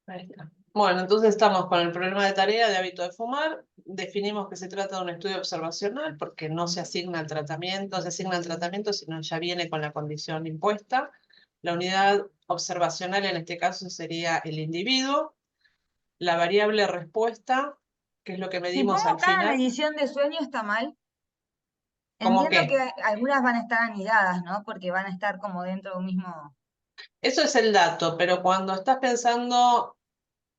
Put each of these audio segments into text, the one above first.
Ahí está. Bueno, entonces estamos con el problema de tarea de hábito de fumar. Definimos que se trata de un estudio observacional porque no se asigna el tratamiento, no se asigna el tratamiento, sino ya viene con la condición impuesta. La unidad observacional en este caso sería el individuo. La variable respuesta, que es lo que Si medimos pongo al cada final, medición de sueño está mal. ¿cómo Entiendo que qué? algunas van a estar anidadas, ¿no? Porque van a estar como dentro de un mismo. Eso es el dato, pero cuando estás pensando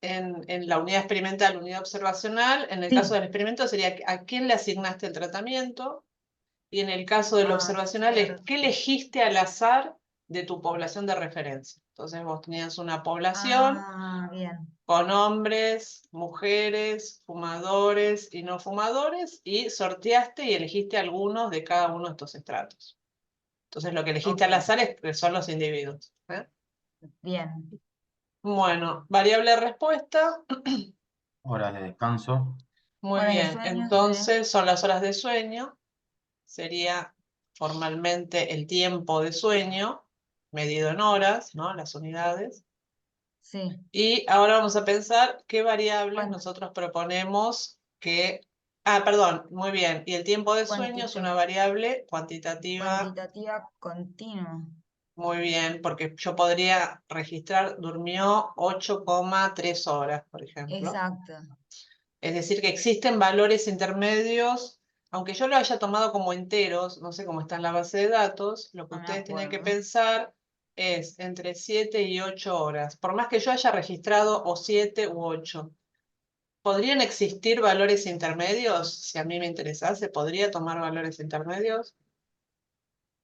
en la unidad experimental, unidad observacional, en el caso Sí. del experimento sería a quién le asignaste el tratamiento. Y en el caso del Ah, observacional es cierto. qué elegiste al azar de tu población de referencia. Entonces vos tenías una población Ah, bien. con hombres, mujeres, fumadores y no fumadores y sorteaste y elegiste algunos de cada uno de estos estratos. Entonces lo que elegiste Ok, al azar son los individuos. ¿Eh? bien. Bueno, variable de respuesta. Horas de descanso. Muy Horas de bien, sueño, sí. entonces son las horas de sueño. Sería formalmente el tiempo de sueño, medido en horas, ¿no? Las unidades. Sí. Y ahora vamos a pensar qué variables Cuan- nosotros proponemos que... Ah, perdón, muy bien. Y el tiempo de sueño es una variable cuantitativa, Cuantitativa continua. muy bien, porque yo podría registrar durmió 8,3 horas, por ejemplo. Exacto. Es decir, que existen valores intermedios, aunque yo lo haya tomado como enteros, no sé cómo está en la base de datos, lo que No me ustedes tienen que acuerdo. pensar es entre 7 y 8 horas. Por más que yo haya registrado o 7 u 8, ¿podrían existir valores intermedios? Si a mí me interesase, ¿podría tomar valores intermedios?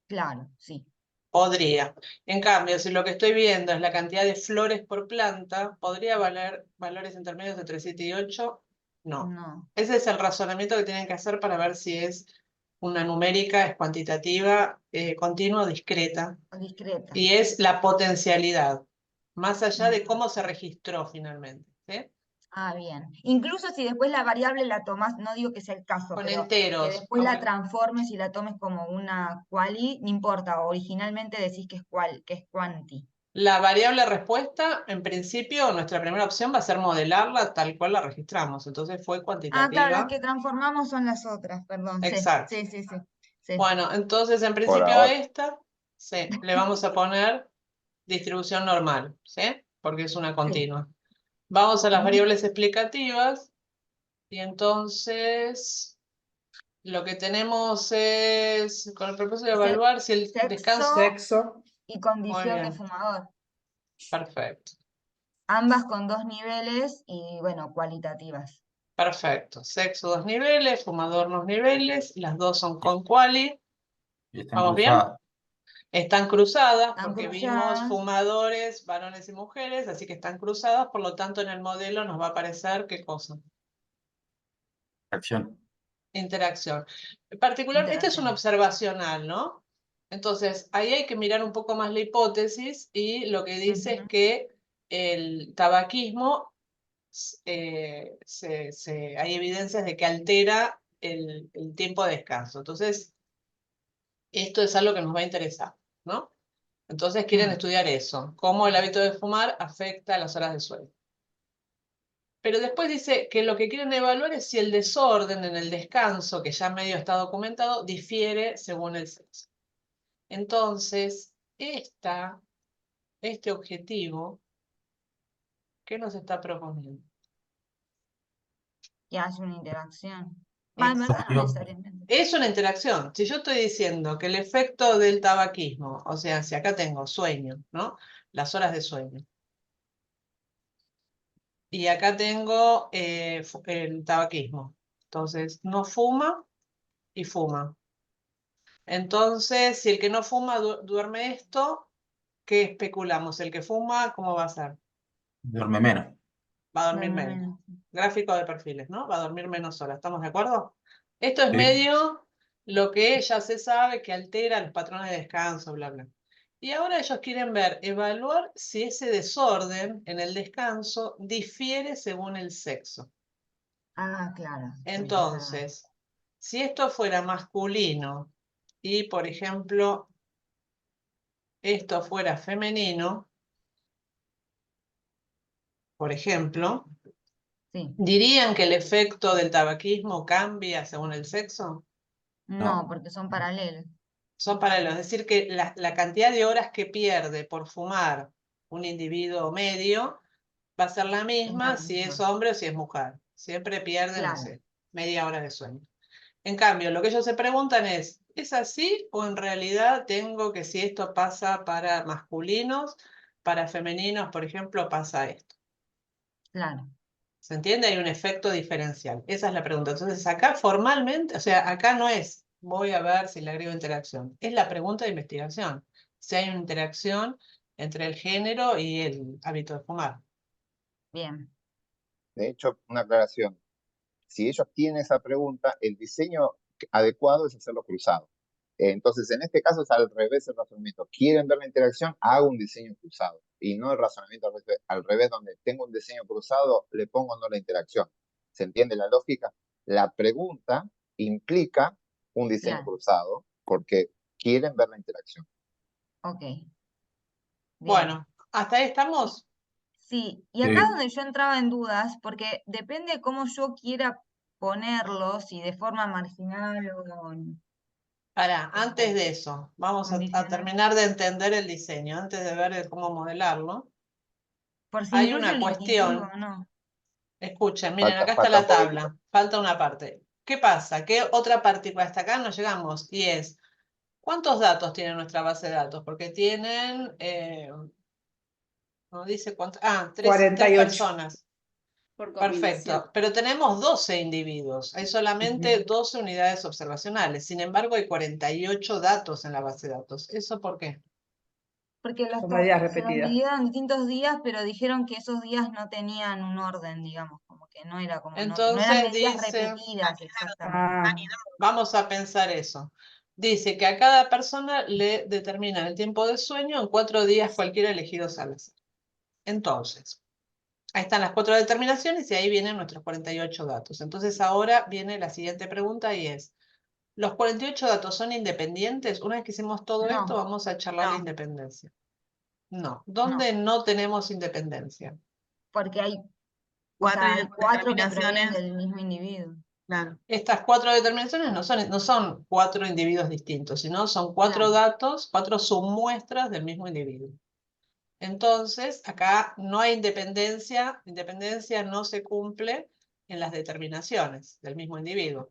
Claro, sí. Podría. En cambio, si lo que estoy viendo es la cantidad de flores por planta, ¿podría valer valores intermedios entre 7 y 8? No. No. Ese es el razonamiento que tienen que hacer para ver si es una numérica, es cuantitativa, continua o discreta. Discreta. Y es la potencialidad, más allá de Mm. cómo se registró finalmente. ¿Sí? Ah, bien. Incluso si después la variable la tomas, no digo que sea el caso, Con pero que enteros, después la aunque transformes y la tomes como una quali, no importa, originalmente decís que es que es quanti. la variable respuesta, en principio, nuestra primera opción va a ser modelarla tal cual la registramos. Entonces fue Ah, claro, las cuantitativa. que transformamos son las otras, perdón, sí, Exacto. sí, sí, sí, sí. Bueno, entonces en Por principio a ahora. esta, sí, le vamos a poner distribución normal, ¿sí? Porque es una Sí. continua. Vamos a las Ujú. variables explicativas y entonces lo que tenemos es, con el propósito de Se- evaluar si el Sexo descanso... Sexo. y Muy condición de bien, fumador. perfecto, Ambas con 2 niveles y, bueno, cualitativas. perfecto. Sexo 2 niveles, fumador 2 niveles, las dos son con quali. Y están ¿Vamos bien? cruzadas. Están cruzadas Están porque vimos cruzadas. fumadores, varones y mujeres, así que están cruzadas, por lo tanto en el modelo nos va a aparecer qué cosa. Acción. Interacción. En particular, este es un Interacción. observacional, ¿no? Entonces, ahí hay que mirar un poco más la hipótesis y lo que dice es Ujú. que el tabaquismo, hay evidencias de que altera el tiempo de descanso. Entonces, esto es algo que nos va a interesar, ¿no? Entonces quieren Mm. estudiar eso, cómo el hábito de fumar afecta a las horas de sueño. Pero después dice que lo que quieren evaluar es si el desorden en el descanso, que ya medio está documentado, difiere según el sexo. Entonces, este objetivo, ¿qué nos está proponiendo? Que hace una interacción. Va, en verdad no Objetivo. necesariamente. Es una interacción. Si yo estoy diciendo que el efecto del tabaquismo, o sea, si acá tengo sueño, ¿no? Las horas de sueño. Y acá tengo el tabaquismo. Entonces, no fuma y fuma. Entonces, si el que no fuma duerme esto, ¿qué especulamos? El que fuma, ¿cómo va a ser? Duerme menos. Va a dormir Duerme menos. menos. Gráfico de perfiles, ¿no? Va a dormir menos horas. ¿Estamos de acuerdo? Esto es Sí. medio lo que ya se sabe que altera los patrones de descanso, bla, bla. Y ahora ellos quieren ver, evaluar si ese desorden en el descanso difiere según el sexo. Ah, claro, sí, es verdad. Entonces, si esto fuera masculino y, por ejemplo, esto fuera femenino, por ejemplo, Sí. ¿dirían que el efecto del tabaquismo cambia según el sexo? No, porque son paralelos. Son paralelos, es decir, que la cantidad de horas que pierde por fumar un individuo medio va a ser la misma si es misma. hombre o si es mujer. Siempre pierde, no Claro. sé, media hora de sueño. En cambio, lo que ellos se preguntan ¿es así o en realidad tengo que si esto pasa para masculinos, para femeninos, por ejemplo, pasa esto? Claro. ¿Se entiende? Hay un efecto diferencial. Esa es la pregunta. Entonces, acá formalmente, o sea, acá no es voy a ver si le agrego interacción. Es la pregunta de investigación. Si hay una interacción entre el género y el hábito de fumar. Bien. De hecho, una aclaración. Si ellos tienen esa pregunta, el diseño adecuado es hacerlo cruzado. Entonces, en este caso es al revés el razonamiento. ¿Quieren ver la interacción? Hago un diseño cruzado. Y no el razonamiento al revés, donde tengo un diseño cruzado, le pongo no la interacción. ¿Se entiende la lógica? La pregunta implica un diseño Claro. cruzado porque quieren ver la interacción. Ok. Bien. Bueno, ¿hasta ahí estamos? Sí, y acá Sí. donde yo entraba en dudas, porque depende de cómo yo quiera ponerlo, si de forma marginal o Pará, antes de eso, vamos a condicional, terminar de entender el diseño, antes de ver cómo modelarlo. por si Hay incluye una el individuo cuestión, o no. escuchen, miren, Falta, acá está falta la un poquitito. tabla, falta una parte. ¿Qué pasa? ¿Qué otra partícula hasta acá no llegamos? Y es, ¿cuántos datos tiene nuestra base de datos? Porque tienen, no dice cuántos, tres 48. personas. Por combinación. Perfecto, pero tenemos 12 individuos, hay solamente 12 unidades observacionales, sin embargo hay 48 datos en la base de datos. ¿Eso por qué? Porque Son medidas se los repetidas. dividieron en distintos días, pero dijeron que esos días no tenían un orden, digamos, como que no era como, no eran Entonces medidas dice, repetidas exactamente. Ah, vamos a pensar eso. Dice que a cada persona le determinan el tiempo de sueño en 4 días cualquiera elegidos al azar. Entonces, ahí están las 4 determinaciones y ahí vienen nuestros 48 datos. Entonces ahora viene la siguiente pregunta y es, ¿los 48 datos son independientes? Una vez que hicimos todo esto, No, vamos a charlar de independencia. No. no, ¿Dónde no tenemos independencia? porque hay, o Cuatro sea, hay 4 que provienen determinaciones, del mismo individuo. claro. Estas 4 determinaciones no son 4 individuos distintos, sino son 4 Claro. datos, 4 submuestras del mismo individuo. Entonces, acá no hay independencia, independencia no se cumple en las determinaciones del mismo individuo.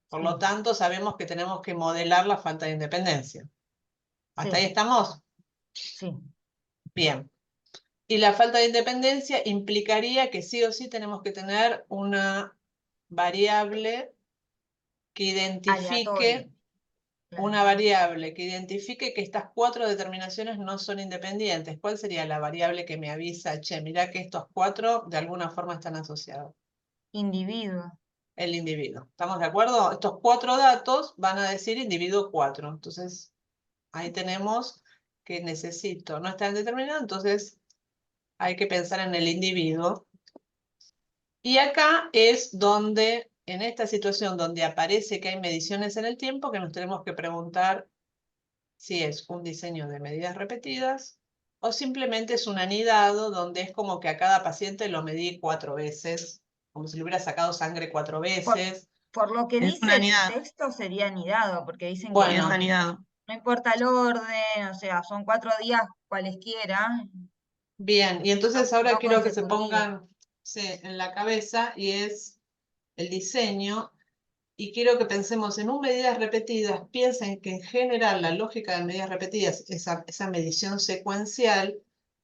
Por lo Sí. tanto, sabemos que tenemos que modelar la falta de independencia. ¿Hasta Sí. ahí estamos? Sí. Bien. Y la falta de independencia implicaría que sí o sí tenemos que tener una variable que identifique, Aleatorio. Claro. una variable que identifique que estas 4 determinaciones no son independientes. ¿Cuál sería la variable que me avisa, che, mirá que estos 4 de alguna forma están asociados? Individuo. El individuo. ¿Estamos de acuerdo? Estos 4 datos van a decir individuo 4. Entonces, ahí tenemos que necesito, no están determinados, entonces hay que pensar en el individuo. Y acá es donde, en esta situación donde aparece que hay mediciones en el tiempo, que nos tenemos que preguntar si es un diseño de medidas repetidas o simplemente es un anidado donde es como que a cada paciente lo medí 4 veces, como si le hubiera sacado sangre 4 veces. Por lo que Es dice una el unidad. texto sería anidado, porque dicen que Es Bueno, anidado. no importa el orden, o sea, son 4 días cualesquiera, bien, y entonces ahora no quiero que se consecutivos. pongan en la cabeza y es el diseño. Y quiero que pensemos en un medidas repetidas, piensen que en general la lógica de medidas repetidas, esa medición secuencial,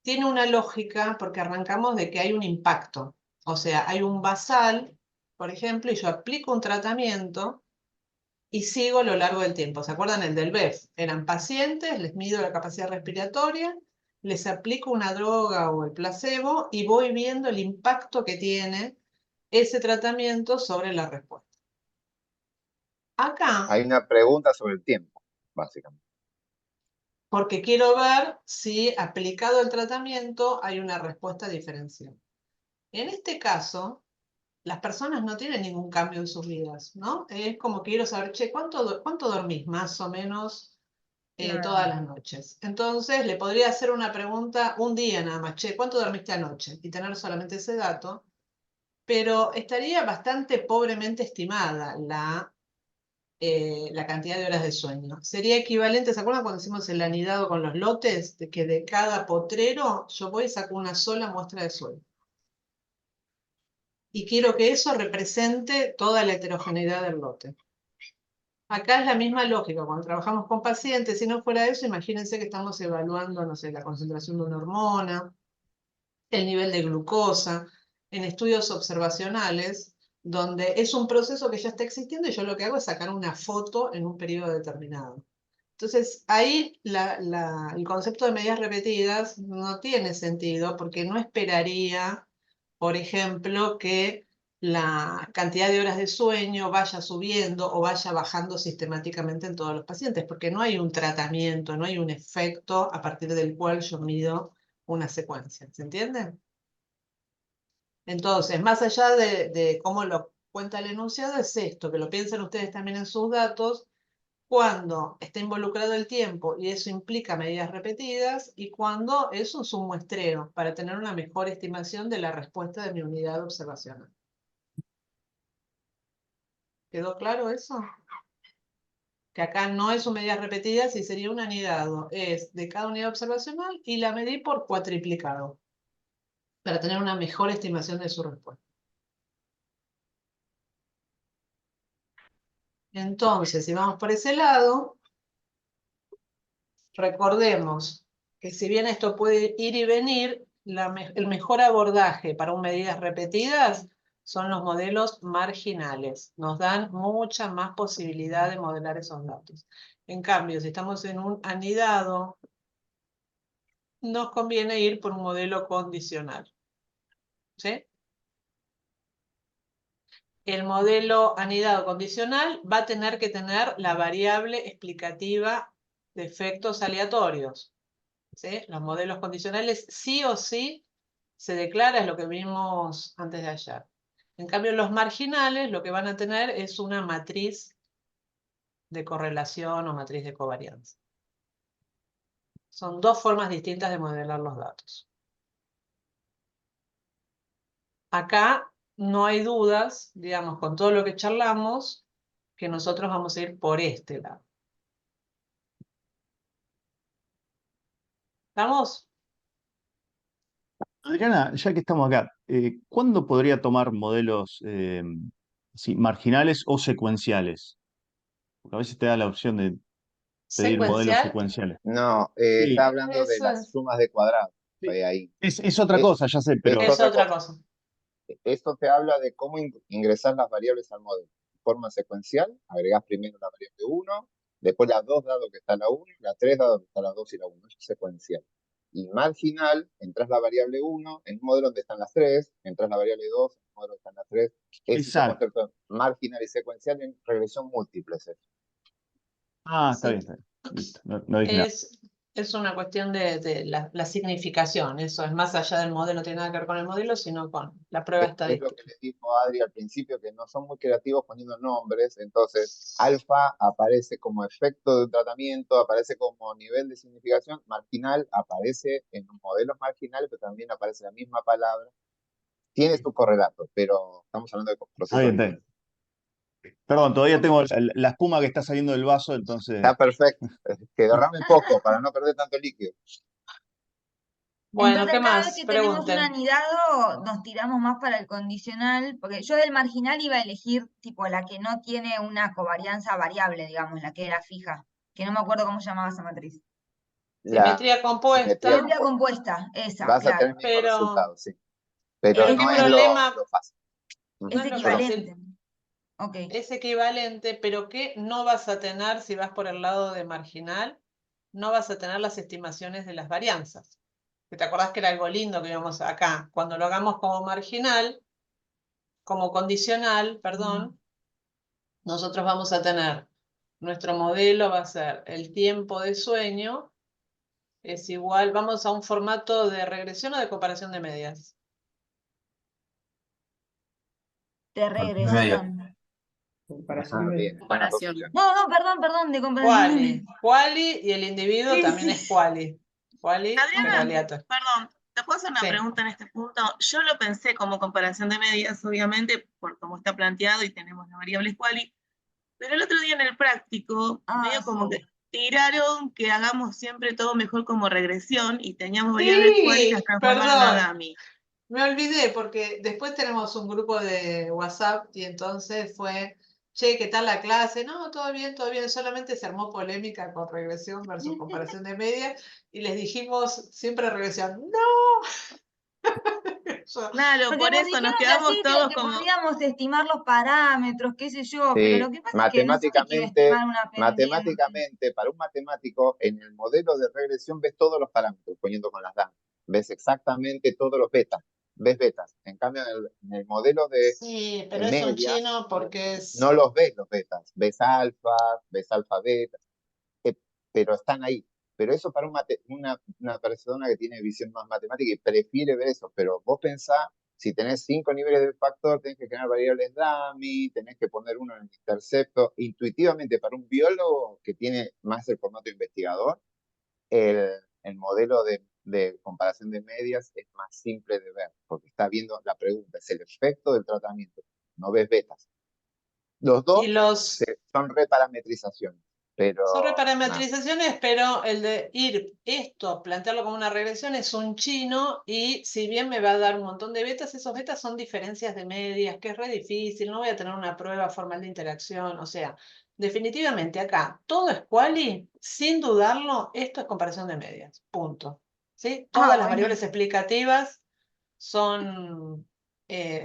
tiene una lógica porque arrancamos de que hay un impacto. O sea, hay un basal, por ejemplo, y yo aplico un tratamiento y sigo a lo largo del tiempo. ¿Se acuerdan el del BEF? Eran pacientes, les mido la capacidad respiratoria, les aplico una droga o el placebo y voy viendo el impacto que tiene ese tratamiento sobre la respuesta. Acá, Hay una pregunta sobre el tiempo, básicamente. porque quiero ver si aplicado el tratamiento hay una respuesta diferencial. En este caso, las personas no tienen ningún cambio en sus vidas, ¿no? Es como que quiero saber, che, ¿cuánto dormís más o menos todas las noches. Entonces le podría hacer una pregunta un día nada más, che, ¿cuánto dormiste anoche? Y tener solamente ese dato, pero estaría bastante pobremente estimada la cantidad de horas de sueño. Sería equivalente, ¿se acuerdan cuando hicimos el anidado con los lotes? De que de cada potrero yo voy y saco una sola muestra de sueño. Y quiero que eso represente toda la heterogeneidad del lote. Acá es la misma lógica, cuando trabajamos con pacientes, si no fuera eso, imagínense que estamos evaluando, no sé, la concentración de una hormona, el nivel de glucosa, en estudios observacionales, donde es un proceso que ya está existiendo y yo lo que hago es sacar una foto en un periodo determinado. Entonces, ahí el concepto de medidas repetidas no tiene sentido porque no esperaría, por ejemplo, que la cantidad de horas de sueño vaya subiendo o vaya bajando sistemáticamente en todos los pacientes, porque no hay un tratamiento, no hay un efecto a partir del cual yo mido una secuencia. ¿Se entiende? Entonces, más allá de cómo lo cuenta el enunciado, es esto, que lo piensen ustedes también en sus datos, cuando está involucrado el tiempo y eso implica medidas repetidas, y cuando eso es un muestreo para tener una mejor estimación de la respuesta de mi unidad observacional. ¿Quedó claro eso? Que acá no es una medida repetida, si sería un anidado, es de cada unidad observacional y la medí por cuatriplicado, para tener una mejor estimación de su respuesta. Entonces, si vamos por ese lado, recordemos que si bien esto puede ir y venir, el mejor abordaje para medidas repetidas son los modelos marginales. Nos dan mucha más posibilidad de modelar esos datos. En cambio, si estamos en un anidado, nos conviene ir por un modelo condicional. ¿Sí? El modelo anidado condicional va a tener que tener la variable explicativa de efectos aleatorios. ¿Sí? Los modelos condicionales sí o sí se declara, es lo que vimos antes de ayer. En cambio, los marginales lo que van a tener es una matriz de correlación o matriz de covarianza. Son dos formas distintas de modelar los datos. Acá no hay dudas, digamos, con todo lo que charlamos, que nosotros vamos a ir por este lado. ¿Estamos? Adriana, ya que estamos acá, ¿cuándo podría tomar modelos marginales o secuenciales? Porque a veces te da la opción de pedir modelos Secuencial. secuenciales. No, Sí, está hablando de Eso las es, sumas de cuadrados. sí. Ahí. Es otra Es, cosa, ya sé, pero es es otra otra cosa. cosa. Esto te habla de cómo ingresar las variables al modelo. De forma secuencial, agregás primero la variable 1, después las 2 dado que está la 1, la 3 dado que está la 2 y la 1. Eso es secuencial. Y marginal, entras la variable 1 en un modelo donde están las 3, entras la variable 2 en un modelo donde están las 3. Es ese exacto. concepto marginal y secuencial en regresión múltiple. Ah, está Sí. bien, está bien. Listo, no dije nada. Es una cuestión de la significación, eso es más allá del modelo, no tiene nada que ver con el modelo, sino con la prueba Es lo estadística. que les dijo Adri al principio, que no son muy creativos poniendo nombres. Entonces, alfa aparece como efecto de un tratamiento, aparece como nivel de significación. Marginal aparece en modelos marginales, pero también aparece la misma palabra. Tiene su correlato, pero estamos hablando de Está procesos bien, está bien. distintos. Perdón, todavía tengo la espuma que está saliendo del vaso, entonces. Está perfecto. Que derrame poco para no perder tanto líquido. Bueno, ¿qué Entonces, cada vez más? que tenemos un Pregunten. anidado, nos tiramos más para el condicional, porque yo del marginal iba a elegir tipo la que no tiene una covarianza variable, digamos, la que era fija, que no me acuerdo cómo se llamaba esa matriz. La Simetría compuesta, Simetría compuesta, esa, Vas a claro. tener el mismo pero, resultado, sí. pero Pero el no es problema lo fácil. no Es es lo Perdón. equivalente. fácil. Ok. Es equivalente, pero ¿qué no vas a tener si vas por el lado de marginal? No vas a tener las estimaciones de las varianzas. ¿Te acordás que era algo lindo que íbamos acá? Cuando lo hagamos como marginal, como condicional, perdón, nosotros vamos a tener, nuestro modelo va a ser el tiempo de sueño es igual, vamos a un formato de regresión o de comparación de medias. De Media. regresión. Comparación de Bien, están las dos opciones. No, perdón, de comparación de Quali y el individuo Sí, también sí. es quali. Quali, Adriana, pero aleatorio. perdón, ¿te puedo hacer una Sí. pregunta en este punto? Yo lo pensé como comparación de medias, obviamente, por cómo está planteado y tenemos las variables quali, pero el otro día en el práctico, medio como sí. que tiraron que hagamos siempre todo mejor como regresión y teníamos variables quali y las Sí, transformaron a perdón. dummy. Me olvidé porque después tenemos un grupo de WhatsApp y entonces fue, che, ¿qué tal la clase? No, todo bien, solamente se armó polémica con regresión versus comparación de medias y les dijimos siempre regresión. ¡No! Yo, Claro, Porque por nos eso nos dijeron que quedamos así todos que como, podíamos estimar los parámetros, qué sé yo, pero lo Sí, que pasa es que no se quiere estimar una pendiente. matemáticamente, para un matemático, en el modelo de regresión ves todos los parámetros, poniendo con las damas. Ves exactamente todos los betas, ves betas. En cambio, en el modelo de sí, pero es un medias, chino porque es... no los ves los betas. Ves alfa, beta, pero están ahí. Pero eso para una persona que tiene visión más matemática y prefiere ver eso. Pero vos pensás, si tenés 5 niveles de factor, tenés que generar variables dummy, tenés que poner uno en el intercepto. Intuitivamente, para un biólogo que tiene más el formato investigador, el modelo de comparación de medias es más simple de ver, porque está viendo la pregunta, es el efecto del tratamiento, no ves betas. Los Y dos los... son reparametrizaciones, pero Son nada. reparametrizaciones, pero el de ir esto, plantearlo como una regresión es un chino y si bien me va a dar un montón de betas, esos betas son diferencias de medias, que es re difícil, no voy a tener una prueba formal de interacción, o sea, definitivamente acá todo es quali, sin dudarlo, esto es comparación de medias, punto. ¿Sí? Todas las Bueno. variables explicativas son,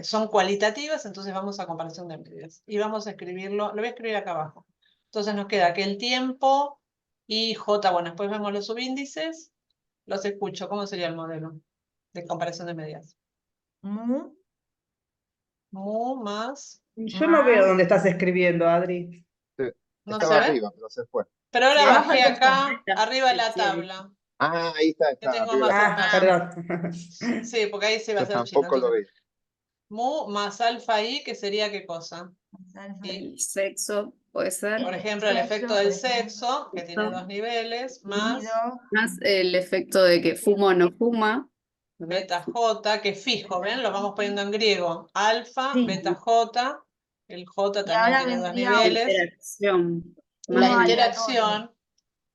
son cualitativas, entonces vamos a comparación de medias y vamos a escribirlo, lo voy a escribir acá abajo. Entonces nos queda que el tiempo y J, bueno, después vemos los subíndices, los escucho. ¿Cómo sería el modelo de comparación de medias? Mu Mu más, Yo no veo más. dónde estás escribiendo, Adri. ¿no se Estaba ve? arriba, pero se fue. Pero ahora sí, Abajo bajé del texto. acá, arriba de la Sí, ahí. tabla, Ah, ahí está, que está tengo arriba. más Ah, cercano. perdón. Sí, porque ahí se va a Yo hacer chino. tampoco lo Entonces, veía. mu más alfa i, que sería qué cosa. Alfa. Y, El sexo puede ser. por ejemplo, el efecto Sexo, del por ejemplo. sexo, que tiene 2 niveles, más Nido. Más el efecto de que fuma o no fuma. beta J, que es fijo, ¿ven? Lo vamos poniendo en griego. Alfa, Sí. beta J, el J Y también ahora tiene 2 vendría niveles. Interacción. La uno aleatorio. interacción, la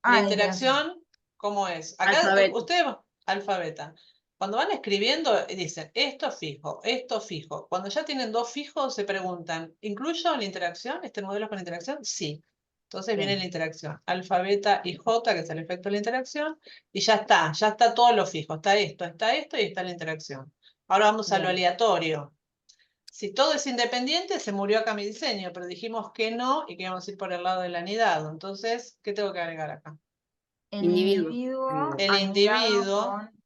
Ah, interacción, ¿cómo es? Acá Alfabeto. ustedes, alfa, beta. Cuando van escribiendo, dicen esto fijo, esto fijo. Cuando ya tienen dos fijos, se preguntan, ¿incluyo la interacción? ¿Este modelo con interacción? Sí. Entonces viene la interacción. Alfa, beta y J, que es el efecto de la interacción, y ya está todo lo fijo. Está esto y está la interacción. Ahora vamos a lo Bien. aleatorio. Si todo es independiente, se murió acá mi diseño, pero dijimos que no y que íbamos a ir por el lado del anidado. Entonces, ¿qué tengo que agregar acá? El Individuo. individuo El anidado individuo, con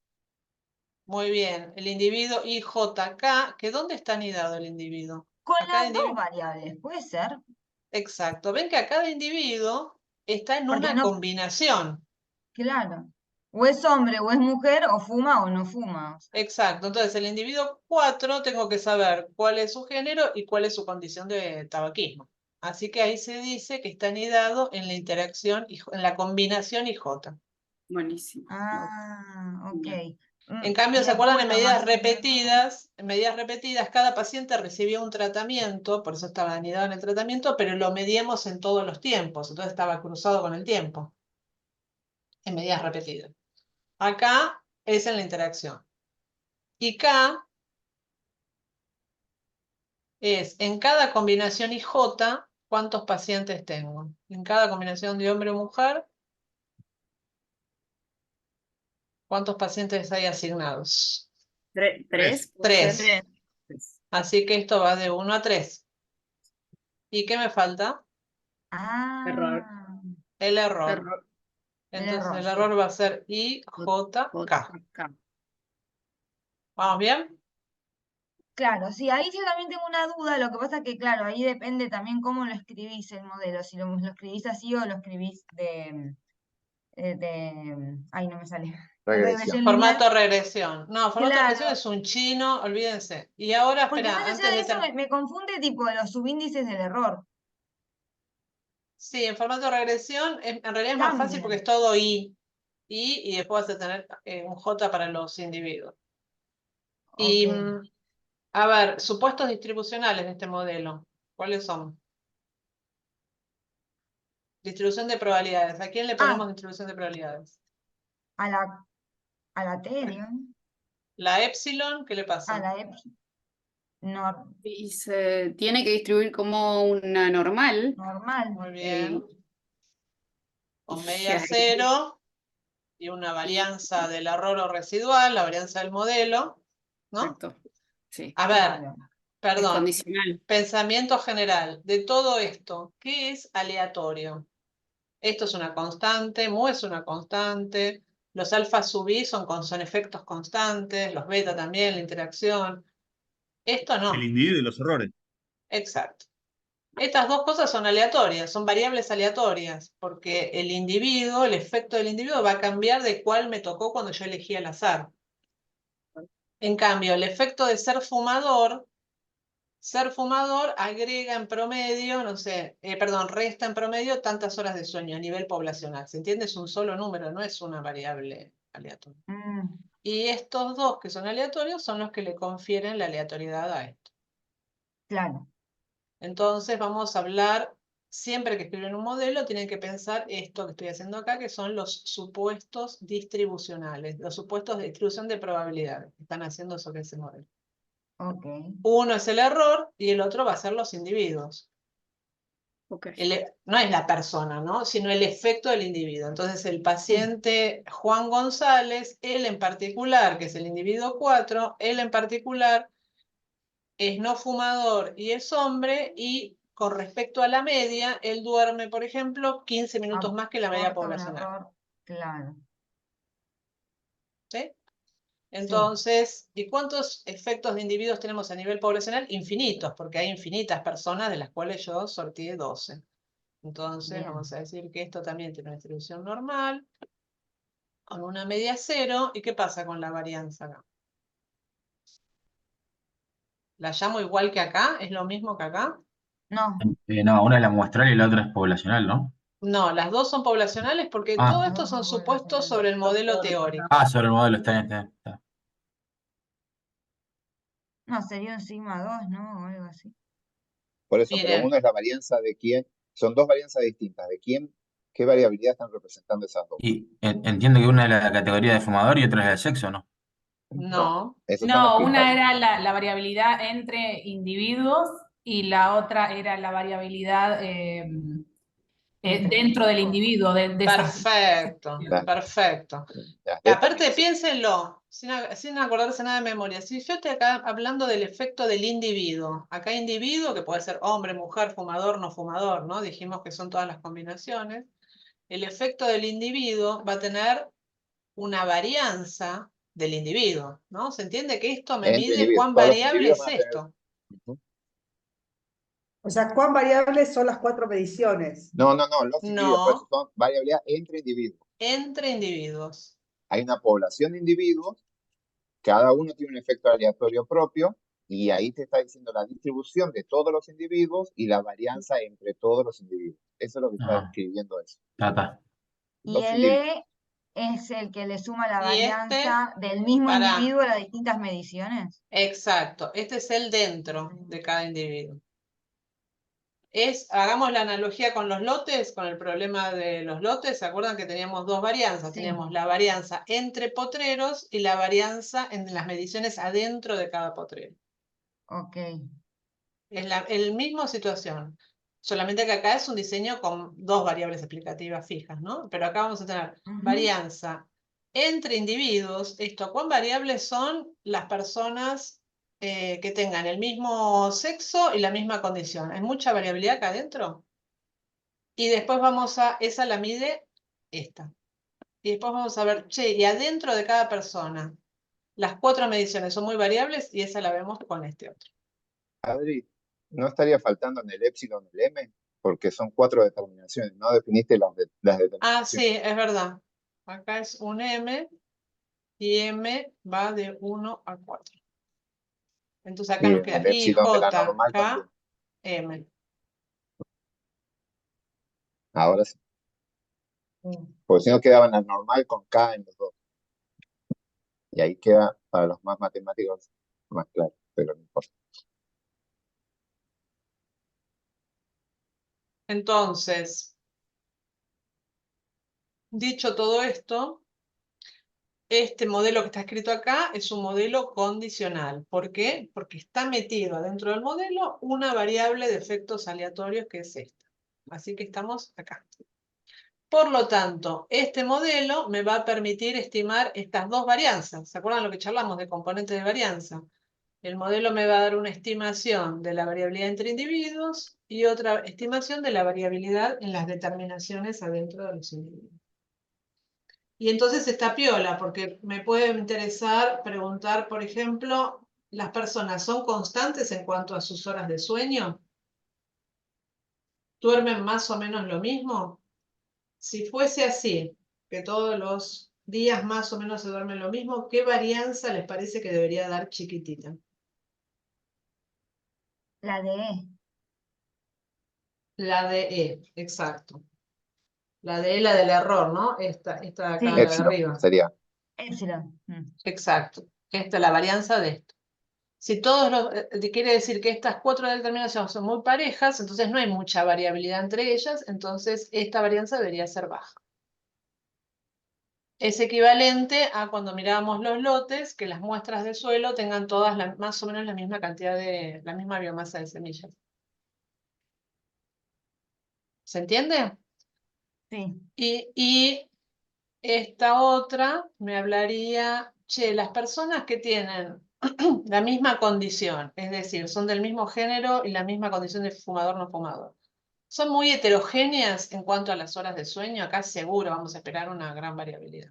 muy bien, el individuo IJK, que ¿dónde está anidado el individuo? Acá las dos individuo. variables, ¿puede ser? Exacto, ven que a cada individuo está en Porque una no, combinación. claro. O es hombre, o es mujer, o fuma o no fuma. O sea, Exacto, entonces el individuo 4 tengo que saber cuál es su género y cuál es su condición de tabaquismo. Así que ahí se dice que está anidado en la interacción, en la combinación IJ. Buenísimo. ok. Bien. En cambio, Y ¿se acuerdan después en lo medidas más repetidas? En medidas repetidas, cada paciente recibía un tratamiento, por eso estaba anidado en el tratamiento, pero lo medíamos en todos los tiempos, entonces estaba cruzado con el tiempo, en medidas repetidas. Acá es en la interacción. Y K es en cada combinación IJ, ¿cuántos pacientes tengo? En cada combinación de hombre o mujer, ¿cuántos pacientes hay asignados? ¿Tres? ¿Puede Tres. ser? Tres. Así que esto va de 1 a 3. ¿Y qué me falta? Error. El error. Error. Entonces el sí. error va a ser IJK. Acá. ¿Vamos bien? Claro, sí, ahí yo también tengo una duda, lo que pasa es que, claro, ahí depende también cómo lo escribís el modelo, si lo escribís así o lo escribís ay, no me sale, Regresión. regresión lineal. Formato regresión. No, formato Claro, regresión es un chino, olvídense. Y ahora, porque espera, más allá antes de de eso me confunde tipo de los subíndices del error. Sí, en formato de regresión en realidad es más fácil porque es todo I. Y después vas a tener un J para los individuos. Y, Ok. a ver, supuestos distribucionales de este modelo. ¿Cuáles son? Distribución de probabilidades. ¿A quién le ponemos distribución de probabilidades? A la T, digamos. La epsilon, ¿qué le A pasa? la epsilon. Y se tiene que distribuir como una normal. Normal. Muy bien. Con media Ya. cero y una varianza del error o residual, la varianza del modelo, ¿no? Exacto. Sí. A ver, Claro. Es perdón, condicional. pensamiento general. De todo esto, ¿qué es aleatorio? Esto es una constante, mu es una constante, los alfa sub i son efectos constantes, los beta también, la interacción. Esto no. El individuo y los errores. Exacto. Estas dos cosas son aleatorias, son variables aleatorias, porque el individuo, el efecto del individuo va a cambiar de cuál me tocó cuando yo elegí al azar. En cambio, el efecto de ser fumador agrega en promedio, no sé, perdón, resta en promedio tantas horas de sueño a nivel poblacional. ¿Se entiende? Es un solo número, no es una variable aleatoria. Y estos dos que son aleatorios son los que le confieren la aleatoriedad a esto. Claro. Entonces vamos a hablar, siempre que escriben un modelo, tienen que pensar esto que estoy haciendo acá, que son los supuestos distribucionales, los supuestos de distribución de probabilidades que están haciendo sobre ese modelo. Ok. Uno es el error y el otro va a ser los individuos. Okay. No es la persona, ¿no? Sino el efecto del individuo. Entonces el paciente Juan González, él en particular, que es el individuo 4, él en particular es no fumador y es hombre, y con respecto a la media, él duerme, por ejemplo, 15 minutos más que la media Aporta un poblacional. error, claro. ¿Sí? Entonces, ¿y cuántos efectos de individuos tenemos a nivel poblacional? Infinitos, porque hay infinitas personas de las cuales yo sorteé 12. Entonces, Bien. vamos a decir que esto también tiene una distribución normal, con una media cero. ¿Y qué pasa con la varianza acá? ¿La llamo igual que acá? ¿Es lo mismo que acá? No. No, una es la muestral y la otra es poblacional, ¿no? No, las dos son poblacionales porque todo Ah, esto son supuestos sobre el modelo teórico. sobre el modelo, está bien, está bien, está bien. No, sería un sigma 2, ¿no? O algo así. Por eso, pero Miren, uno es la varianza de quién, son dos varianzas distintas, de quién, qué variabilidad están representando esas dos. Y entiendo que una es la categoría de fumador y otra es el sexo, ¿no? no. Esos son los No, una criterios. era la variabilidad entre individuos y la otra era la variabilidad dentro del individuo, de esas. Perfecto, Ya, perfecto. ya, Aparte, piénsenlo, sin acordarse nada de memoria. Si yo estoy acá hablando del efecto del individuo, acá individuo, que puede ser hombre, mujer, fumador, no fumador, ¿no? Dijimos que son todas las combinaciones. El efecto del individuo va a tener una varianza del individuo, ¿no? ¿Se entiende que esto me entre mide individuos, cuán todos los variable individuos es van a tener. esto? Ujú. O sea, ¿cuán variables son las 4 mediciones? No, los individuos, por eso No, son variabilidad entre individuos. entre individuos. Hay una población de individuos, cada uno tiene un efecto aleatorio propio, y ahí te está diciendo la distribución de todos los individuos y la varianza entre todos los individuos. Eso es lo que está Ah, describiendo eso. está. Y Los el individuos. E es el que le suma la Y este, varianza del mismo pará. individuo a las distintas mediciones. Exacto, este es el dentro de cada individuo. Hagamos la analogía con los lotes, con el problema de los lotes. ¿Se acuerdan que teníamos dos varianzas? Sí. Teníamos la varianza entre potreros y la varianza en las mediciones adentro de cada potrero. Ok. Es la misma situación, solamente que acá es un diseño con dos variables explicativas fijas, ¿no? Pero acá vamos a tener varianza entre individuos. ¿Cuán variables son las personas que tengan el mismo sexo y la misma condición? ¿Hay mucha variabilidad acá adentro? Y después esa la mide esta. Y después vamos a ver, che, y adentro de cada persona, las 4 mediciones son muy variables y esa la vemos con este otro. Adri, ¿no estaría faltando en el épsilon el M? Porque son 4 determinaciones, no definiste las determinaciones. Ah, sí, es verdad. Acá es un M y M va de 1 a 4. Entonces acá Y nos en queda el I, épsilon de la J, normal K, también. M. Ahora sí. Mm. Porque si no quedaban la normal con K en los dos. Y ahí queda, para los más matemáticos, más claro, pero no importa. Entonces, dicho todo esto, este modelo que está escrito acá es un modelo condicional. ¿Por qué? Porque está metido dentro del modelo una variable de efectos aleatorios que es esta. Así que estamos acá. Por lo tanto, este modelo me va a permitir estimar estas dos varianzas. ¿Se acuerdan lo que charlamos de componentes de varianza? El modelo me va a dar una estimación de la variabilidad entre individuos y otra estimación de la variabilidad en las determinaciones adentro de los individuos. Y entonces está piola, porque me puede interesar preguntar, por ejemplo, ¿las personas son constantes en cuanto a sus horas de sueño? ¿Duermen más o menos lo mismo? Si fuese así, que todos los días más o menos se duermen lo mismo, ¿qué varianza les parece que debería dar chiquitita? La de E. La de E, exacto. La de E, la del error, ¿no? Esta de acá, Sí. la de Epsilon arriba. sería. Epsilon. Exacto. Esta es la varianza de esto. Si todos los, quiere decir que estas cuatro determinaciones son muy parejas, entonces no hay mucha variabilidad entre ellas, entonces esta varianza debería ser baja. Es equivalente a cuando mirábamos los lotes, que las muestras de suelo tengan todas más o menos la misma cantidad de, la misma biomasa de semillas. ¿Se entiende? Sí. Y esta otra me hablaría, che, las personas que tienen la misma condición, es decir, son del mismo género y la misma condición de fumador no fumador. Son muy heterogéneas en cuanto a las horas de sueño. Acá seguro vamos a esperar una gran variabilidad.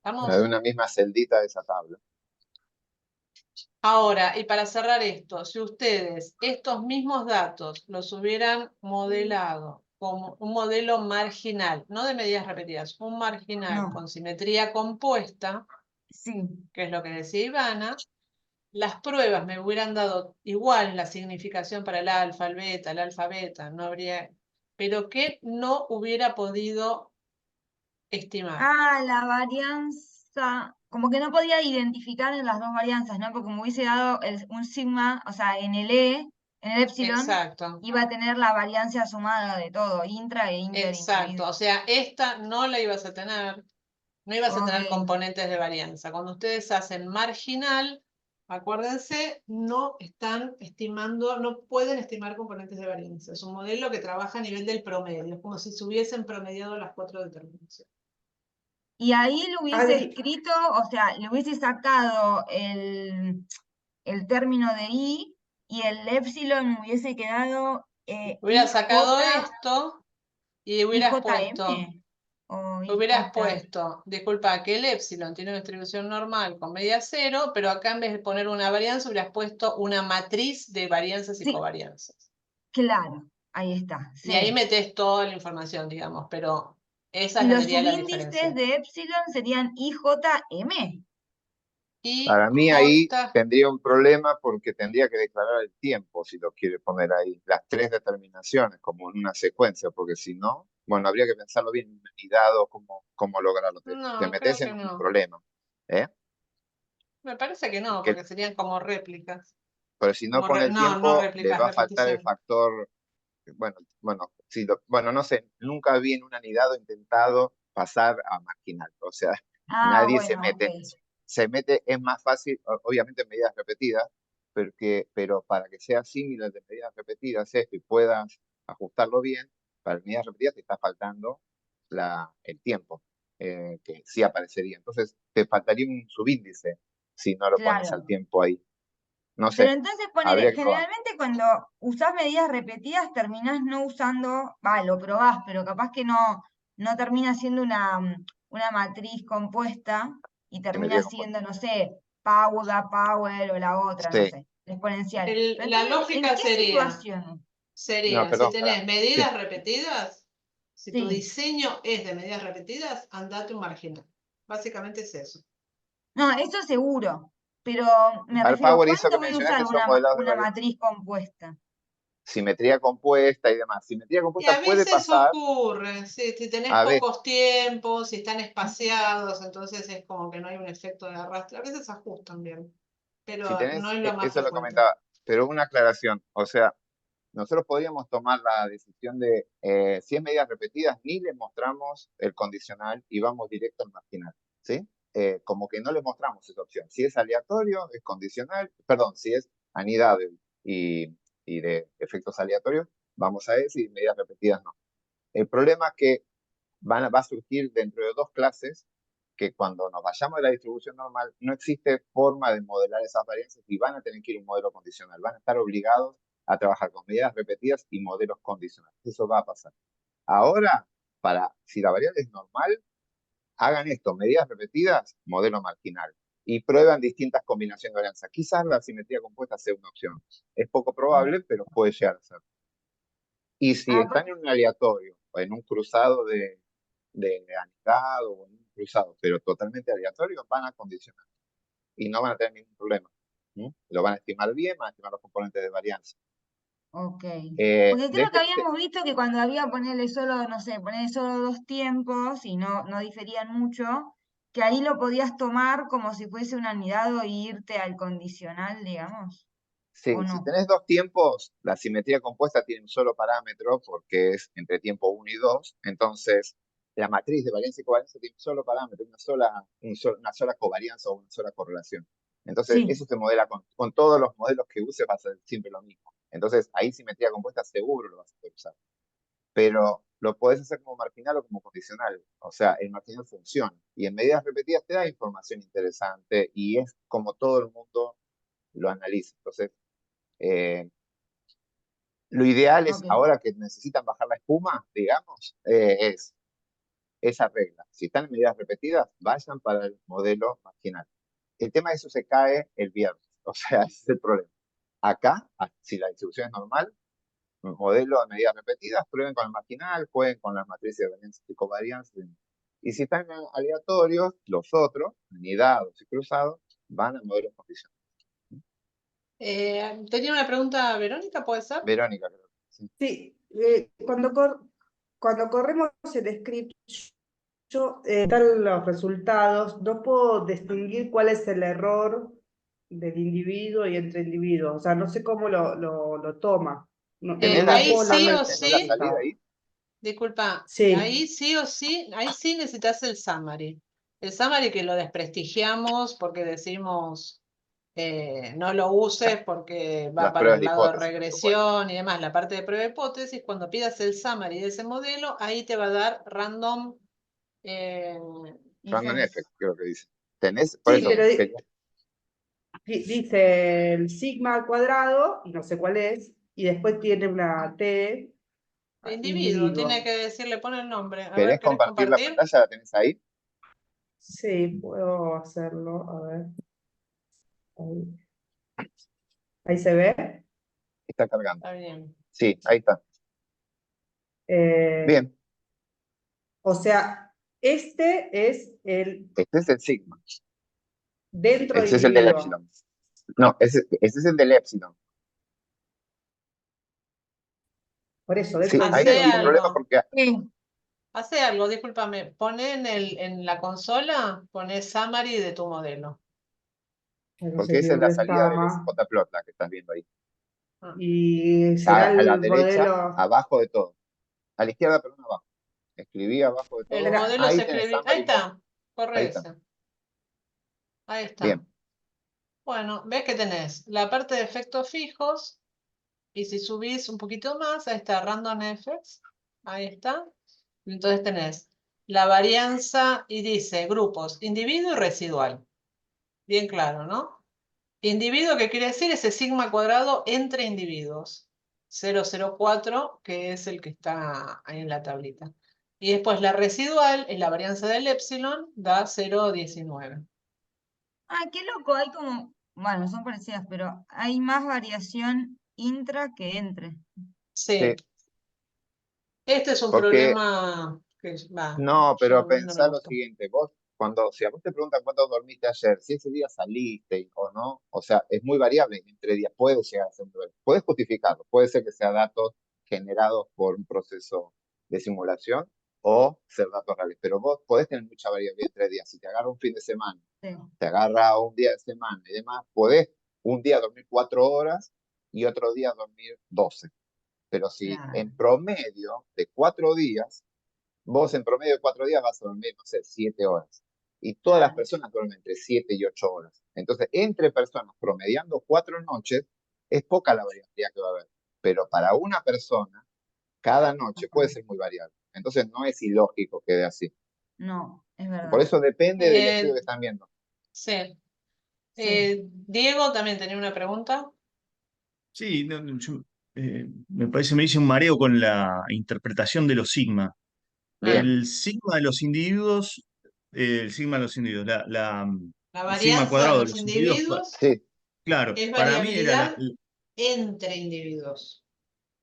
La de ¿Vamos? una misma celdita de esa tabla. Ahora, y para cerrar esto, si ustedes estos mismos datos los hubieran modelado como un modelo marginal, no de medidas repetidas, un marginal No. con simetría compuesta, Sí. que es lo que decía Ivana, las pruebas me hubieran dado igual la significación para el alfa, el alfa, beta, no habría, pero que no hubiera podido estimar. Ah, la varianza. Como que no podía identificar en las dos varianzas, ¿no? Porque me hubiese dado un sigma, o sea, en el E, en el epsilon, Exacto, iba a tener la varianza sumada de todo, intra e inter exacto. individuo. O sea, esta no la ibas a tener, no ibas a tener Ok. componentes de varianza. Cuando ustedes hacen marginal, acuérdense, no están estimando, no pueden estimar componentes de varianza. Es un modelo que trabaja a nivel del promedio, es como si se hubiesen promediado las cuatro determinaciones. Y ahí lo hubiese Adri, escrito, o sea, le hubiese sacado el término de I y el epsilon me hubiese quedado Hubieras sacado IJ, esto y hubieras puesto, IJM o IJ. disculpa, que el epsilon tiene una distribución normal con media cero, pero acá en vez de poner una varianza, hubieras puesto una matriz de varianzas y Sí, covarianzas. claro, ahí está, Y ahí sí. metes toda la información, digamos, pero esa Y los sería la subíndices diferencia. de epsilon serían IJM. Y Para mí ahí J, tendría un problema porque tendría que declarar el tiempo si lo quiere poner ahí, las tres determinaciones como en una secuencia, porque si no, bueno, habría que pensarlo bien, y dado cómo lograrlo. Te no, creo metes que en un no. problema, ¿eh? Me parece que no, Porque, porque serían como réplicas. pero si no pone el No, no tiempo, le réplicas, va a faltar el repeticiones. factor, bueno, no sé, nunca vi en un anidado intentado pasar a marginal, o sea, Ah, nadie se bueno, ok. mete. Se mete, es más fácil, obviamente en medidas repetidas, pero para que sea similar de medidas repetidas esto y puedas ajustarlo bien, para medidas repetidas te está faltando el tiempo, que sí aparecería. Entonces, te faltaría un subíndice si no lo pones al Claro. tiempo ahí. No Pero sé, entonces habría ponele, que probar. generalmente cuando usás medidas repetidas terminás no usando, lo probás, pero capaz que no termina siendo una matriz compuesta y termina Simetría compuesta. siendo, no sé, Power o la otra, no Sí. sé, exponencial. Pero La entonces, ¿en lógica qué situación? No, sería, si perdón, pará. tenés Sí. medidas repetidas, si tu Sí. diseño es de medidas repetidas, andate un marginal. Básicamente es eso. No, eso seguro. Pero me Al refiero, Power hizo que ¿cuándo voy a mencionás usar que son modelados de una varianza. matriz compuesta? simetría compuesta y demás. Simetría Y compuesta a puede veces pasar, ocurre, sí, si tenés a ver, pocos tiempos, si están espaciados, entonces es como que no hay un efecto de arrastre. A veces ajustan bien, si pero no tenés, es lo más eso lo frecuente. comentaba, pero una aclaración, o sea, nosotros podríamos tomar la decisión de, si es medidas repetidas, ni le mostramos el condicional y vamos directo al marginal, ¿sí? Como que no le mostramos esa opción. Si es aleatorio, es condicional, perdón, si es anidado y de efectos aleatorios, vamos a eso, y medidas repetidas no. El problema es que va a surgir dentro de 2 clases que cuando nos vayamos de la distribución normal, no existe forma de modelar esas varianzas y van a tener que ir a un modelo condicional. Van a estar obligados a trabajar con medidas repetidas y modelos condicionales. Eso va a pasar. Ahora, si la variable es normal, hagan esto, medidas repetidas, modelo marginal. Y prueban distintas combinaciones de varianzas. Quizás la simetría compuesta sea una opción. Es poco probable, pero puede llegar a ser. Y si están en un aleatorio o en un cruzado de anidado o en un cruzado, pero totalmente aleatorio, van a condicionar y no van a tener ningún problema. Lo van a estimar bien, van a estimar los componentes de varianza. Ok. Eh, Porque creo que después, habíamos visto que cuando había ponerle solo, no sé, ponerle solo 2 tiempos y no diferían mucho, que ahí lo podías tomar como si fuese un anidado e irte al condicional, digamos, ¿o sí, si no? tenés 2 tiempos, la simetría compuesta tiene un solo parámetro porque es entre tiempo 1 y 2. Entonces, la matriz de varianza y covarianza tiene un solo parámetro, una sola covarianza o una sola correlación. Entonces, Sí. eso se modela con todos los modelos que uses, va a ser siempre lo mismo. Entonces, ahí simetría compuesta seguro lo vas a poder usar. Pero lo podés hacer como marginal o como condicional. O sea, el marginal funciona. Y en medidas repetidas te da información interesante y es como todo el mundo lo analiza. Entonces, lo ideal es, Ok. ahora que necesitan bajar la espuma, digamos, es esa regla. Si están en medidas repetidas, vayan para el modelo marginal. El tema de eso se cae el viernes. O sea, ese es el problema. Acá, si la distribución es normal, modelo de medidas repetidas, prueben con el marginal, jueguen con las matrices de varianza y covarianza. Y si están aleatorios, los otros, anidados y cruzados, van a modelos condicionales. Tenía una pregunta, Verónica, ¿puede ser? Verónica, creo. Sí. Sí, cuando corremos el script, están los resultados, no puedo distinguir cuál es el error del individuo y entre individuos. O sea, no sé cómo lo toma. No ¿Tenés Ahí puedo leer sí o tenés la sí, salida ahí? disculpa, Sí, ahí sí o sí, ahí sí necesitas el summary. El summary que lo desprestigiamos porque decimos no lo uses porque va Las para pruebas el de lado de hipótesis, por supuesto. regresión y demás, la parte de prueba de hipótesis, cuando pidas el summary de ese modelo, ahí te va a dar random. eh, Random Effects. effect, creo que dice. Tenés, por sí, eso, pero dice el sigma al cuadrado, y no sé cuál es, y después tiene una T, de individuo, tiene individuo. que decirle, pone el nombre. A ver, ¿querés ¿querés compartir la compartir? pantalla? ¿La tenés ahí? Sí, puedo hacerlo, a ver. Ahí, ahí se ve. Está cargando. Está bien. Sí, ahí está. Eh, Bien, o sea, este es el este es el sigma. dentro de Ese es el del individuo. epsilon. No, ese es el del epsilon. Por eso, Sí, dentro de ahí Hace tenés un individuo. problema algo, porque Sí. hace algo, discúlpame. Pone en la consola, pone summary de tu modelo. No sé esa es la dónde salida está del más. SJplot, la que estás viendo ahí. Ah. Y será A la el derecha, modelo. abajo de todo. A la izquierda, perdón, abajo. Escribí abajo de El todo. Será, modelo se Ahí tenés escribe. Ahí summary mode. está, corre Ahí está. ese. Ahí está. Bien. Bueno, ves que tenés la parte de efectos fijos. Y si subís un poquito más, ahí está Random Effects. Ahí está. Entonces tenés la varianza y dice grupos, individuo y residual. Bien claro, ¿no? Individuo, ¿qué quiere decir? Ese sigma cuadrado entre individuos. 0,04, que es el que está ahí en la tablita. Y después la residual, es la varianza del epsilon, da 0,19. Ah, qué loco, hay como, bueno, son parecidas, pero hay más variación intra que entre. Sí. Sí, Este es un porque problema que va, no, pero yo a mí no me pensá lo gustó. siguiente. Vos si a vos te preguntan cuánto dormiste ayer, si ese día saliste o no, o sea, es muy variable entre días, puede llegar a ser muy variable. Puedes justificarlo, puede ser que sea datos generados por un proceso de simulación o ser datos reales, pero vos podés tener mucha variabilidad entre días. Si te agarra un fin de semana, Sí. te agarra un día de semana y demás, podés un día dormir 4 horas y otro día dormir 12. Pero si Claro. en promedio de 4 días, vos en promedio de 4 días vas a dormir, no sé, 7 horas. Y todas las Claro. personas duermen entre 7 y 8 horas. Entonces, entre personas promediando 4 noches, es poca la variabilidad que va a haber. Pero para una persona, cada noche puede ser muy variable. Entonces, no es ilógico que quede así. No, es Por verdad. eso depende del estudio que están viendo. Sí. Sí. Diego también tenía una pregunta. Sí, me parece, me dice un mareo con la interpretación de los sigma. Bien. El sigma de los individuos, la La el sigma varianza de cuadrado de los los individuos, individuos Sí, claro, es para mí era variabilidad entre individuos.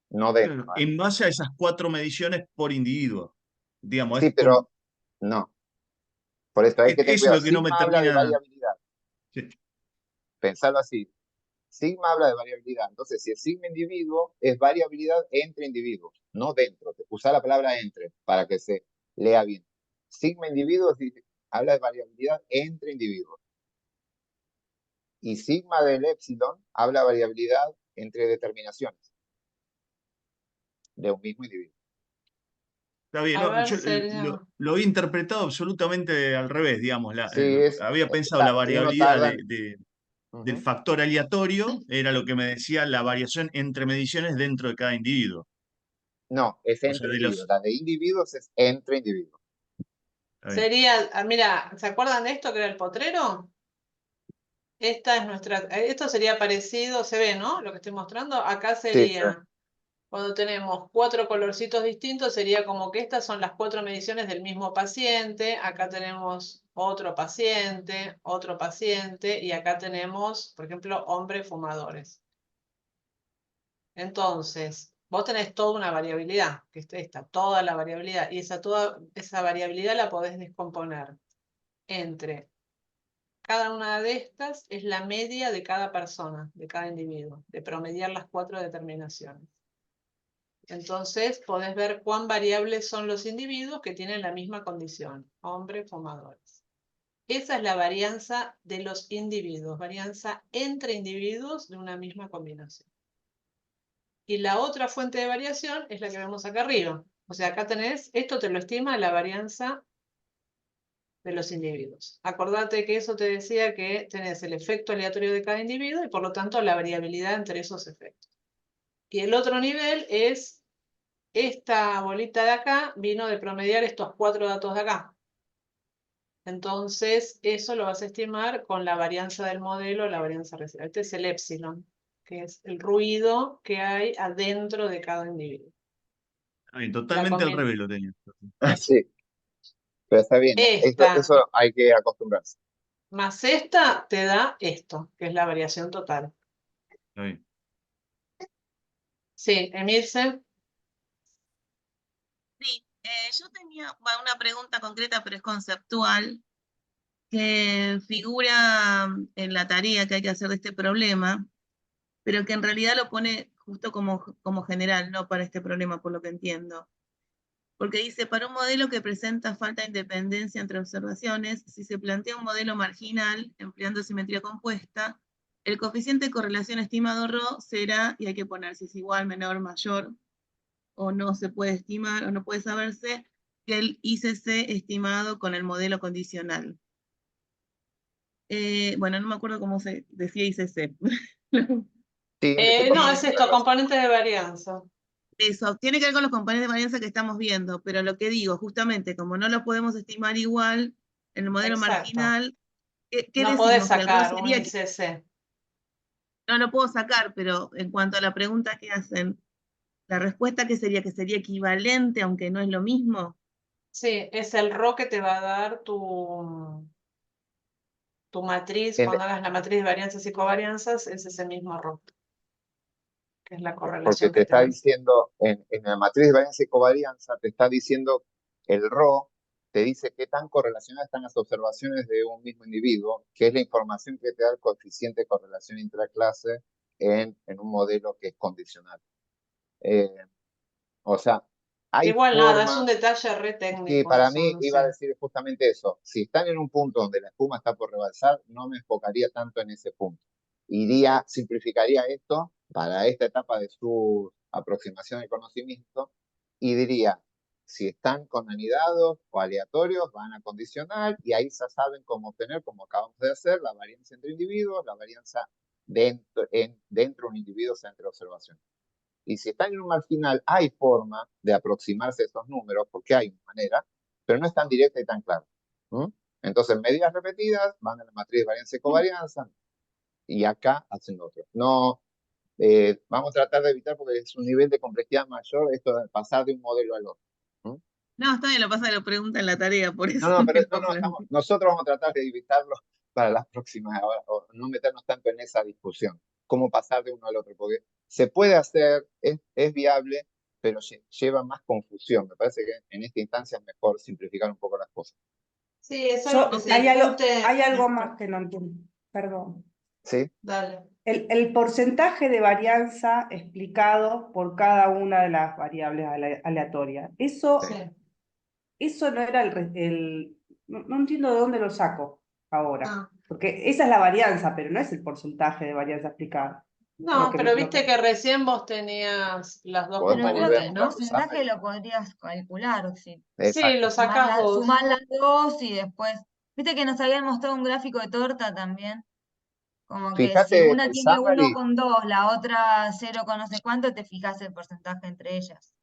no claro, dentro. en base a esas 4 mediciones por individuo. Digamos, Sí, es como, pero no. Por eso hay que tener eso es cuidado. lo que no me Sigma habla de termina. variabilidad. Sí, Pensarlo así. Sigma habla de variabilidad. Entonces, si es sigma individuo, es variabilidad entre individuos, no dentro. Te usa la palabra entre para que se lea bien. Sigma individuo habla de variabilidad entre individuos. Y sigma del épsilon habla de variabilidad entre determinaciones de un mismo individuo. está bien, A no, ver, yo sería. lo he interpretado absolutamente al revés, digamos. Sí, Había pensado la uno variabilidad tarda. del Ujú. factor aleatorio, era lo que me decía la variación entre mediciones dentro de cada individuo. No, es O sea, entre individuos. La de individuos es entre individuos. Está bien. Sería, mira, ¿se acuerdan de esto que era el potrero? Esta es nuestra, esto sería parecido, se ve, ¿no? Lo que estoy mostrando. Acá Sí, sería, cuando tenemos 4 colorcitos distintos, sería como que estas son las 4 mediciones del mismo paciente. Acá tenemos otro paciente, y acá tenemos, por ejemplo, hombres fumadores. Entonces, vos tenés toda una variabilidad, que es esta, toda la variabilidad, y toda esa variabilidad la podés descomponer entre cada una de estas es la media de cada persona, de cada individuo, de promediar las 4 determinaciones. Entonces, podés ver cuán variables son los individuos que tienen la misma condición, hombres fumadores. Esa es la varianza de los individuos, varianza entre individuos de una misma combinación. Y la otra fuente de variación es la que vemos acá arriba. O sea, acá tenés, esto te lo estima la varianza de los individuos. Acordate que eso te decía que tenés el efecto aleatorio de cada individuo y por lo tanto la variabilidad entre esos efectos. Y el otro nivel es, esta bolita de acá vino de promediar estos 4 datos de acá. Entonces, eso lo vas a estimar con la varianza del modelo, la varianza residual. Este es el épsilon, que es el ruido que hay adentro de cada individuo. Está bien, totalmente al revés lo tenía. Sí, pero está bien. Esta Eso hay que acostumbrarse. más esta te da esto, que es la variación total. Está bien. Sí, Emilce. Sí, yo tenía una pregunta concreta, pero es conceptual, que figura en la tarea que hay que hacer de este problema, pero que en realidad lo pone justo como general, no para este problema, por lo que entiendo. Porque dice, para un modelo que presenta falta de independencia entre observaciones, si se plantea un modelo marginal, empleando simetría compuesta, el coeficiente de correlación estimado ρ será, y hay que poner si es igual, menor, mayor, o no se puede estimar, o no puede saberse, que el ICC estimado con el modelo condicional. Bueno, no me acuerdo cómo se decía ICC. Sí, No, es esto, componentes de varianza. Eso, tiene que ver con los componentes de varianza que estamos viendo, pero lo que digo, justamente, como no lo podemos estimar igual en el modelo Exacto. marginal, ¿qué No podés decimos? Que el rol sacar un sería ICC. no lo puedo sacar, pero en cuanto a la pregunta que hacen, la respuesta que sería equivalente, aunque no es lo mismo. Sí, es el RO que te va a dar tu matriz, cuando hagas la matriz de varianzas y covarianzas, es ese mismo RO, que es la porque correlación te que te está da. diciendo, en la matriz de varianza y covarianza, te está diciendo el ρ te dice qué tan correlacionadas están las observaciones de un mismo individuo, que es la información que te da el coeficiente de correlación intraclase en un modelo que es condicional. O sea, hay Igual nada, es forma. un detalle re Sí, técnico para eso, mí no iba a sé. decir justamente eso. Si están en un punto donde la espuma está por rebalsar, no me enfocaría tanto en ese punto. Simplificaría esto para esta etapa de su aproximación al conocimiento y diría, si están con anidados o aleatorios, van a condicional y ahí ya saben cómo obtener, como acabamos de hacer, la varianza entre individuos, la varianza dentro de un individuo, o sea, entre observaciones. Y si están en un marginal, hay forma de aproximarse a esos números, porque hay una manera, pero no es tan directa y tan clara. Entonces, medidas repetidas van a la matriz de varianza y covarianza, y acá hacen otro. No, vamos a tratar de evitar, porque es un nivel de complejidad mayor, esto de pasar de un modelo al otro. No, está bien, lo pasa que lo pregunta en la tarea, por eso. Nosotros vamos a tratar de evitarlo para las próximas, o no meternos tanto en esa discusión, cómo pasar de uno al otro, porque se puede hacer, es viable, pero lleva más confusión. Me parece que en esta instancia es mejor simplificar un poco las cosas. Sí, es algo que se Hay discute. algo más que no entiendo, perdón. ¿Sí? Dale. El porcentaje de varianza explicado por cada una de las variables aleatorias. Eso no era no entiendo de dónde lo saco ahora. Porque esa es la varianza, pero no es el porcentaje de varianza explicada. No, pero viste que recién vos tenías las dos Pero creo que componentes, el ¿no? porcentaje lo podrías calcular, sí. Sí, lo sacás vos. Sumás las dos y después. Viste que nos habían mostrado un gráfico de torta también. Como que si Fíjate una el tiene summary. 1,2, la otra 0 con no sé cuánto, te fijas el porcentaje entre ellas.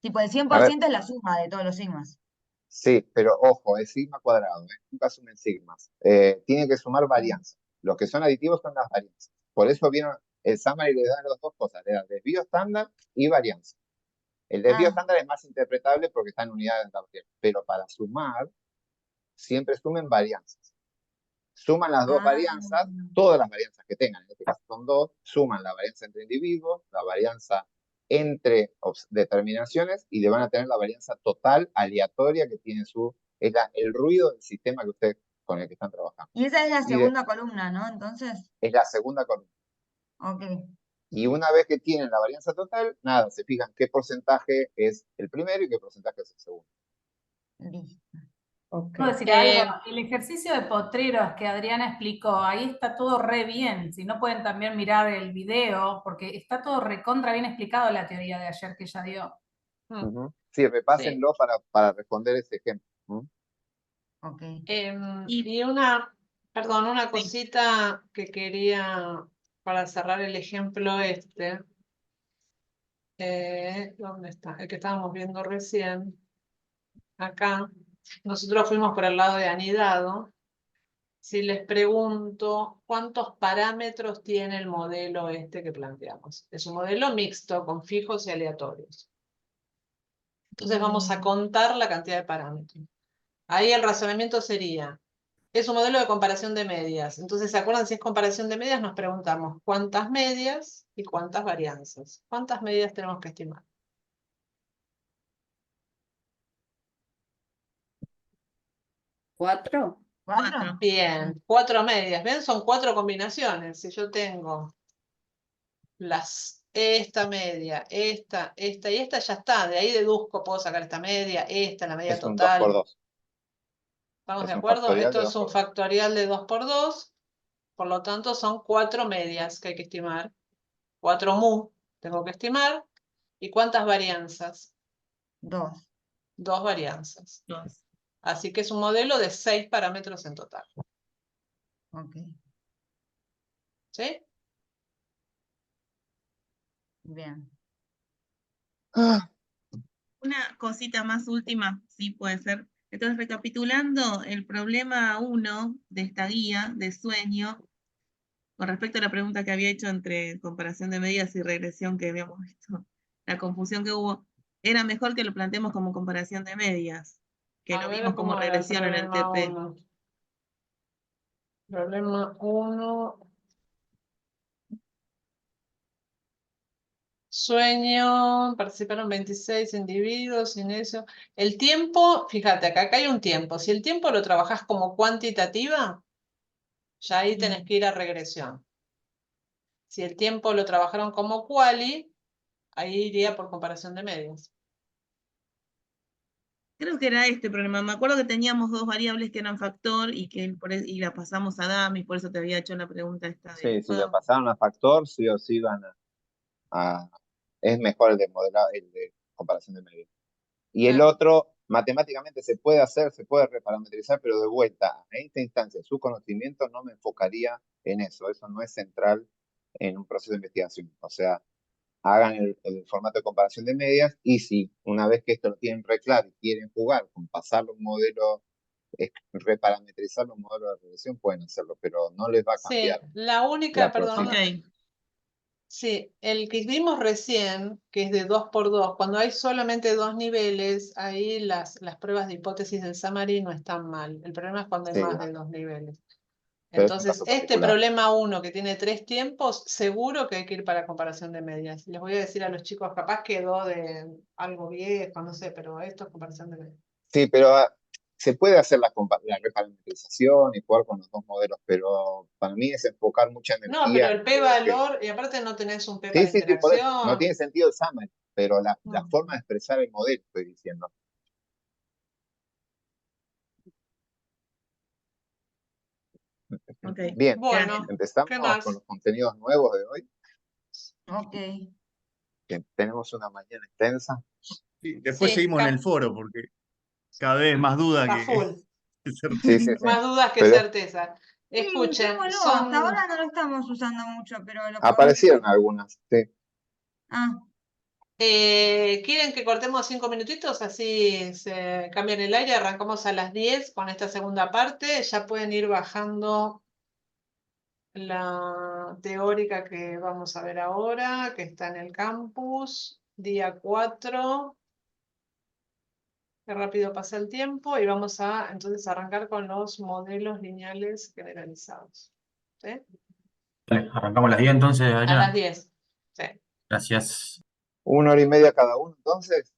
Tipo, el 100% es la suma de todos los sigmas. Sí, pero ojo, es sigma cuadrado, nunca sumen sigmas. Tiene que sumar varianzas. Los que son aditivos son las varianzas. Por eso vieron, el summary le dan las dos cosas, le dan desvío estándar y varianza. El desvío estándar es más interpretable porque está en unidades de Taylor, pero para sumar, siempre sumen varianzas. Suman las dos varianzas, todas las varianzas que tengan, en este caso son dos, suman la varianza entre individuos, la varianza entre determinaciones y le van a tener la varianza total aleatoria que tiene el ruido del sistema con el que están trabajando. Y esa es la segunda columna, ¿no? Entonces. Es la segunda columna. Ok. Y una vez que tienen la varianza total, nada, se fijan qué porcentaje es el primero y qué porcentaje es el segundo. Listo. Puedo decir algo, el ejercicio de potreros que Adriana explicó, ahí está todo re bien. Si no pueden también mirar el video, porque está todo recontra bien explicado la teoría de ayer que ella dio. Sí, repásenlo para responder ese ejemplo. Okay. Y una cosita que quería para cerrar el ejemplo ¿dónde está? El que estábamos viendo recién. Acá. Nosotros fuimos por el lado de anidado. Si les pregunto cuántos parámetros tiene el modelo que planteamos. Es un modelo mixto con fijos y aleatorios. Entonces vamos a contar la cantidad de parámetros. Ahí el razonamiento sería, es un modelo de comparación de medias. Entonces, ¿se acuerdan si es comparación de medias? Nos preguntamos cuántas medias y cuántas varianzas. ¿Cuántas medias tenemos que estimar? ¿4? Bien, 4 medias. ¿Ven? Son 4 combinaciones. Si yo tengo esta media, esta y esta, ya está. De ahí deduzco, puedo sacar esta media, la media Es un total. 2 por 2. ¿Estamos de un acuerdo? factorial Esto de es un 2 por 2. factorial de 2 por 2. Por lo tanto, son 4 medias que hay que estimar. 4 mu tengo que estimar. ¿Y cuántas varianzas? 2. 2 varianzas. Así que es un modelo de 6 parámetros en total. Ok. ¿Sí? Bien. Una cosita más última, sí puede ser. Entonces, recapitulando el problema 1 de esta guía de sueño, con respecto a la pregunta que había hecho entre comparación de medidas y regresión que habíamos visto, la confusión que hubo, era mejor que lo planteemos como comparación de medias, que lo vimos como regresión en el TP. Problema 1. Sueño, participaron 26 individuos, sin eso. El tiempo, fíjate, acá hay un tiempo. Si el tiempo lo trabajás como cuantitativa, ya ahí tenés que ir a regresión. Si el tiempo lo trabajaron como quali, ahí iría por comparación de medias. Creo que era este problema. Me acuerdo que teníamos dos variables que eran factor y que y la pasamos a DAMI, por eso te había hecho la pregunta esta de. Sí, si lo pasaron a factor, sí o sí van es mejor el de el de comparación de medios. Y el otro, matemáticamente se puede hacer, se puede reparametrizar, pero de vuelta, en esta instancia, su conocimiento no me enfocaría en eso. Eso no es central en un proceso de investigación. O sea, hagan el formato de comparación de medias y si una vez que esto lo tienen re claro y quieren jugar con pasarlo a un modelo, reparametrizarlo a un modelo de regresión, pueden hacerlo, pero no les va a cambiar. Sí, la única, perdón. Ok. Sí, el que vimos recién, que es de 2×2, cuando hay solamente 2 niveles, ahí las pruebas de hipótesis del summary no están mal. El problema es cuando hay Sí, más de 2 niveles. pero es un Entonces, caso este particular. problema 1 que tiene 3 tiempos, seguro que hay que ir para comparación de medias. Les voy a decir a los chicos, capaz quedó de algo viejo, no sé, pero esto es comparación de medias. Sí, pero se puede hacer la reparametrización y jugar con los dos modelos, pero para mí es enfocar mucha No, energía pero en el modelos que... p-valor, y aparte no tenés un p Sí, para sí, sí, por eso. No interacción. tiene sentido el summary, pero la No. forma de expresar el modelo, estoy diciendo. Ok. Bien, Bueno, ¿qué empezamos más? con los contenidos nuevos de hoy, Ok. que tenemos una mañana extensa. Sí, después Sí, seguimos en el foro porque cada vez más duda está que, full. que certeza. Sí, sí, sí. Más dudas que Pero certeza. Sí, Escuchen, usémoslo. son... Hasta ahora no lo estamos usando mucho, pero lo podemos aparecieron usar. algunas, sí. Ah, ¿quieren que cortemos 5 minutitos? Así se cambian el aire. Arrancamos a las 10 con esta segunda parte. Ya pueden ir bajando la teórica que vamos a ver ahora, que está en el campus, día 4. Qué rápido pasa el tiempo y vamos a entonces arrancar con los modelos lineales generalizados. ¿Sí? Dale, arrancamos a las 10 entonces, A las Adriana. 10. Sí. Gracias. 1 hora y media cada uno, entonces.